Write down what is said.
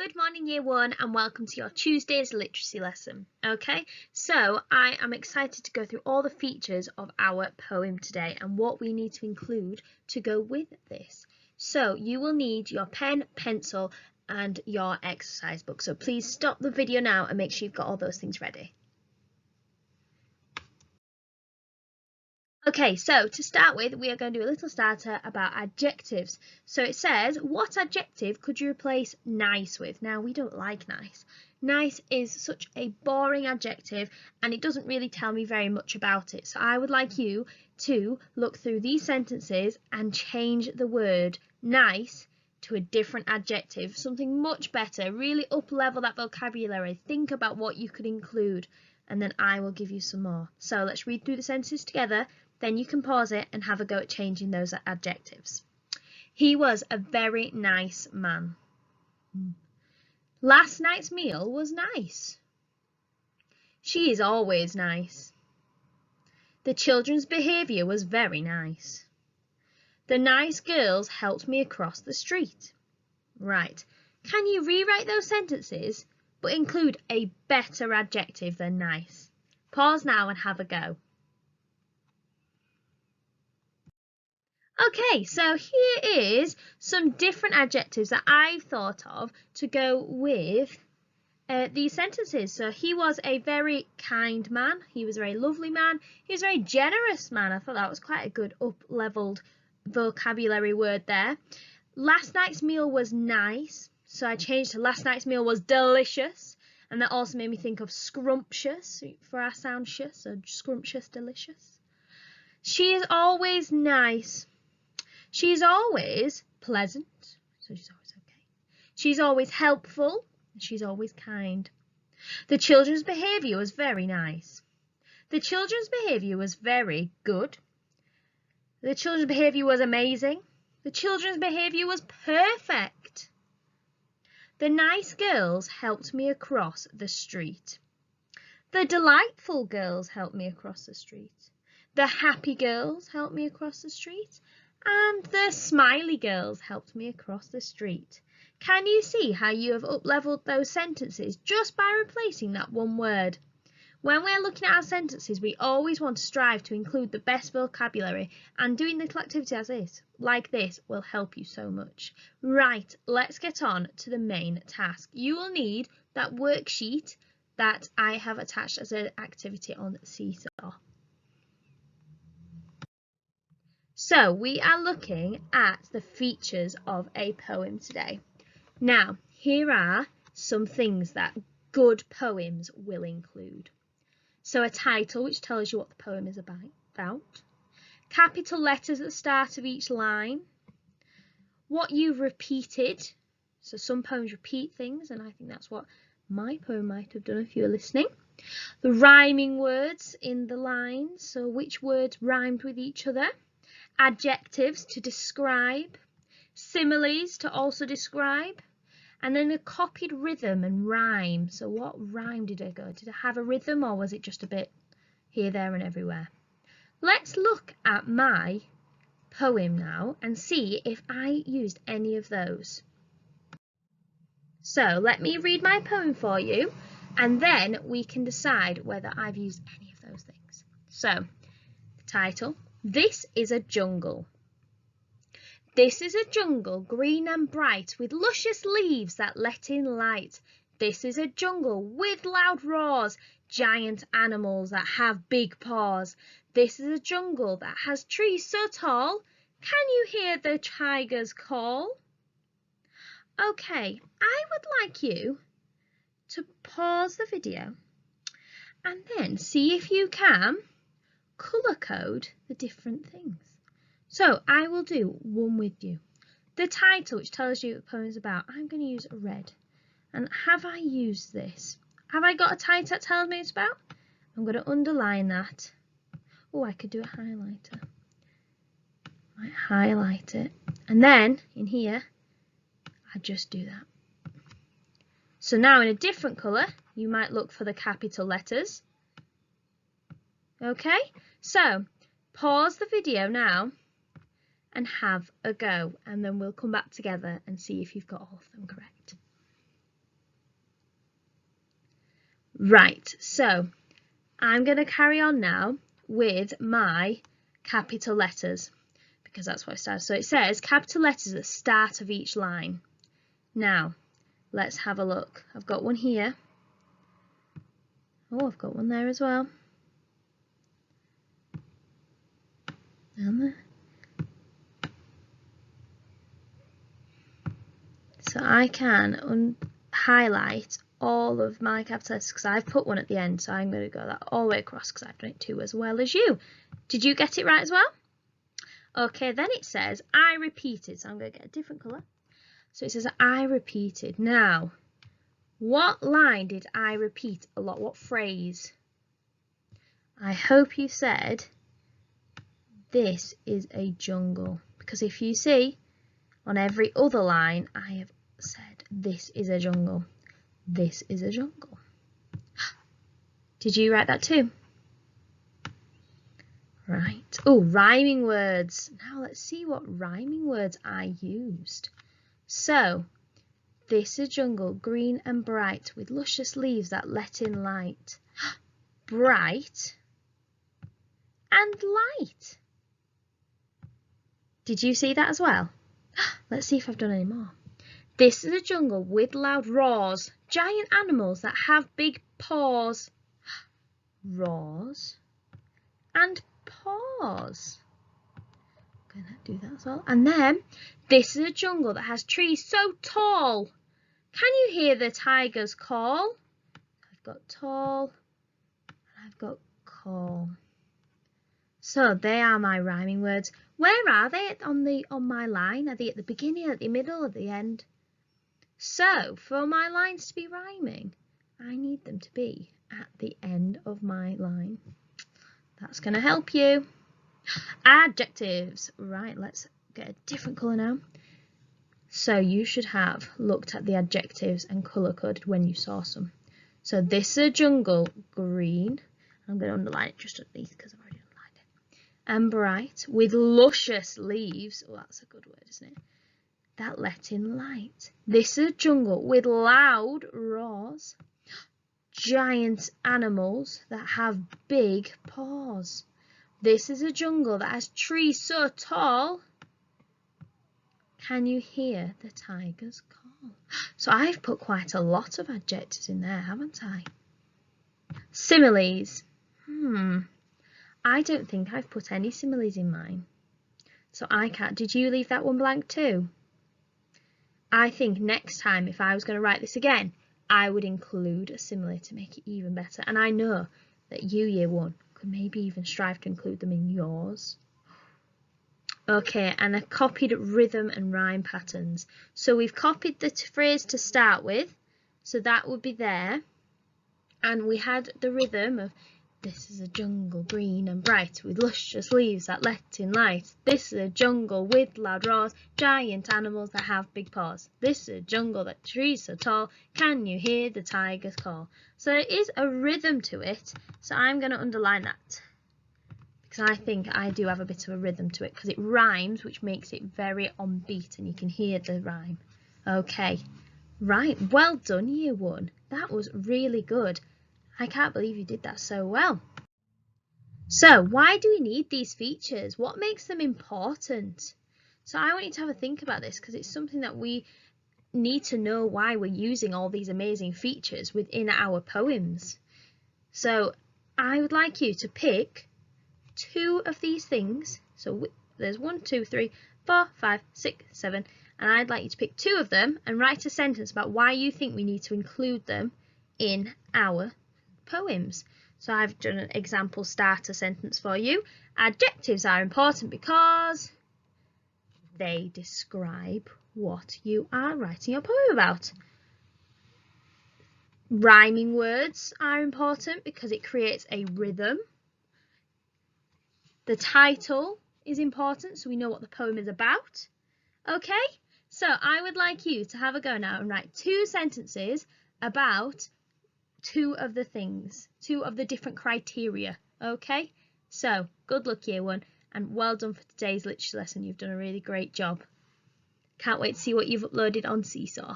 Good morning, Year 1, and welcome to your Tuesday's literacy lesson. Okay, so I am excited to go through all the features of our poem today and what we need to include to go with this. So you will need your pen, pencil, and your exercise book. So please stop the video now and make sure you've got all those things ready. Okay, so to start with, we are going to do a little starter about adjectives. So it says, what adjective could you replace nice with? Now, we don't like nice. Nice is such a boring adjective and it doesn't really tell me very much about it. So I would like you to look through these sentences and change the word nice to a different adjective, something much better, really up-level that vocabulary. Think about what you could include and then I will give you some more. So let's read through the sentences together. Then you can pause it and have a go at changing those adjectives. He was a very nice man. Last night's meal was nice. She is always nice. The children's behaviour was very nice. The nice girls helped me across the street. Right. Can you rewrite those sentences but include a better adjective than nice? Pause now and have a go. Okay, so here is some different adjectives that I've thought of to go with these sentences. So he was a very kind man. He was a very lovely man. He was a very generous man. I thought that was quite a good up-leveled vocabulary word there. Last night's meal was nice. So I changed to last night's meal was delicious. And that also made me think of scrumptious for our sound shus, so scrumptious, delicious. She is always nice. She's always pleasant, so she's always okay. She's always helpful, she's always kind. The children's behaviour was very nice. The children's behaviour was very good. The children's behaviour was amazing. The children's behaviour was perfect. The nice girls helped me across the street. The delightful girls helped me across the street. The happy girls helped me across the street. And the smiley girls helped me across the street. Can you see how you have up-leveled those sentences just by replacing that one word? When we're looking at our sentences, we always want to strive to include the best vocabulary, and doing little activity as this, like this, will help you so much. Right, let's get on to the main task. You will need that worksheet that I have attached as an activity on Seesaw. So we are looking at the features of a poem today. Now, here are some things that good poems will include. So a title which tells you what the poem is about. Capital letters at the start of each line. What you've repeated. So some poems repeat things, and I think that's what my poem might have done if you were listening. The rhyming words in the lines. So which words rhymed with each other. Adjectives to describe, similes to also describe, and then a copied rhythm and rhyme. So what rhyme did I go? Did I have a rhythm or was it just a bit here, there and everywhere? Let's look at my poem now and see if I used any of those. So let me read my poem for you and then we can decide whether I've used any of those things. So the title. This is a jungle. This is a jungle, green and bright, with luscious leaves that let in light. This is a jungle with loud roars, giant animals that have big paws. This is a jungle that has trees so tall. Can you hear the tigers call? Okay, I would like you to pause the video and then see if you can colour code the different things. So I will do one with you. The title, which tells you what the poem is about, I'm going to use a red. And have I used this? Have I got a title that tells me it's about? I'm going to underline that. Oh, I could do a highlighter. I might highlight it. And then in here, I just do that. So now in a different colour, you might look for the capital letters. Okay, so pause the video now and have a go, and then we'll come back together and see if you've got all of them correct. Right, so I'm going to carry on now with my capital letters because that's what I started. So it says capital letters at the start of each line. Now, let's have a look. I've got one here. Oh, I've got one there as well. Down there. So I can highlight all of my capital letters because I've put one at the end, so I'm going to go that all the way across because I've done it too as well as you. Did you get it right as well? Okay, then it says I repeated, so I'm going to get a different colour. So it says I repeated. Now, what line did I repeat a lot? What phrase? I hope you said this is a jungle, because if you see on every other line I have said this is a jungle. This is a jungle. Did you write that too? Right. Oh, rhyming words. Now let's see what rhyming words I used. So, this is a jungle, green and bright, with luscious leaves that let in light. Bright and light. Did you see that as well? Let's see if I've done any more. This is a jungle with loud roars, giant animals that have big paws. Roars and paws. I'm gonna do that as well. And then this is a jungle that has trees so tall. Can you hear the tigers call? I've got tall and I've got call. So they are my rhyming words. Where are they on my line? Are they at the beginning, at the middle, at the end? So for my lines to be rhyming, I need them to be at the end of my line. That's going to help you. Adjectives. Right, let's get a different colour now. So you should have looked at the adjectives and colour coded when you saw some. So this is a jungle, green. I'm going to underline it just underneath because I've already underlined it. And bright, with luscious leaves. Oh, that's a good word, isn't it? That let in light. This is a jungle with loud roars. Giant animals that have big paws. This is a jungle that has trees so tall. Can you hear the tigers call? So I've put quite a lot of adjectives in there, haven't I? Similes. I don't think I've put any similes in mine. So I can't. Did you leave that one blank too? I think next time, if I was going to write this again, I would include a simile to make it even better. And I know that you, Year 1, could maybe even strive to include them in yours. Okay, and I copied rhythm and rhyme patterns. So we've copied the phrase to start with, so that would be there. And we had the rhythm of this is a jungle green and bright with luscious leaves that let in light. This is a jungle with loud roars, giant animals that have big paws. This is a jungle that trees so tall. Can you hear the tigers call? So there is a rhythm to it, so I'm going to underline that. Because I think I do have a bit of a rhythm to it because it rhymes, which makes it very on beat and you can hear the rhyme. Okay, right, well done Year 1. That was really good. I can't believe you did that so well. So why do we need these features? What makes them important? So I want you to have a think about this because it's something that we need to know why we're using all these amazing features within our poems. So I would like you to pick 2 of these things. So there's 1, 2, 3, 4, 5, 6, 7, and I'd like you to pick 2 of them and write a sentence about why you think we need to include them in our poems. So I've done an example starter sentence for you. Adjectives are important because they describe what you are writing your poem about. Rhyming words are important because it creates a rhythm. The title is important so we know what the poem is about. Okay, so I would like you to have a go now and write 2 sentences about 2 of the things, 2 of the different criteria. Okay, so good luck Year 1 and well done for today's literature lesson. You've done a really great job. Can't wait to see what you've uploaded on Seesaw.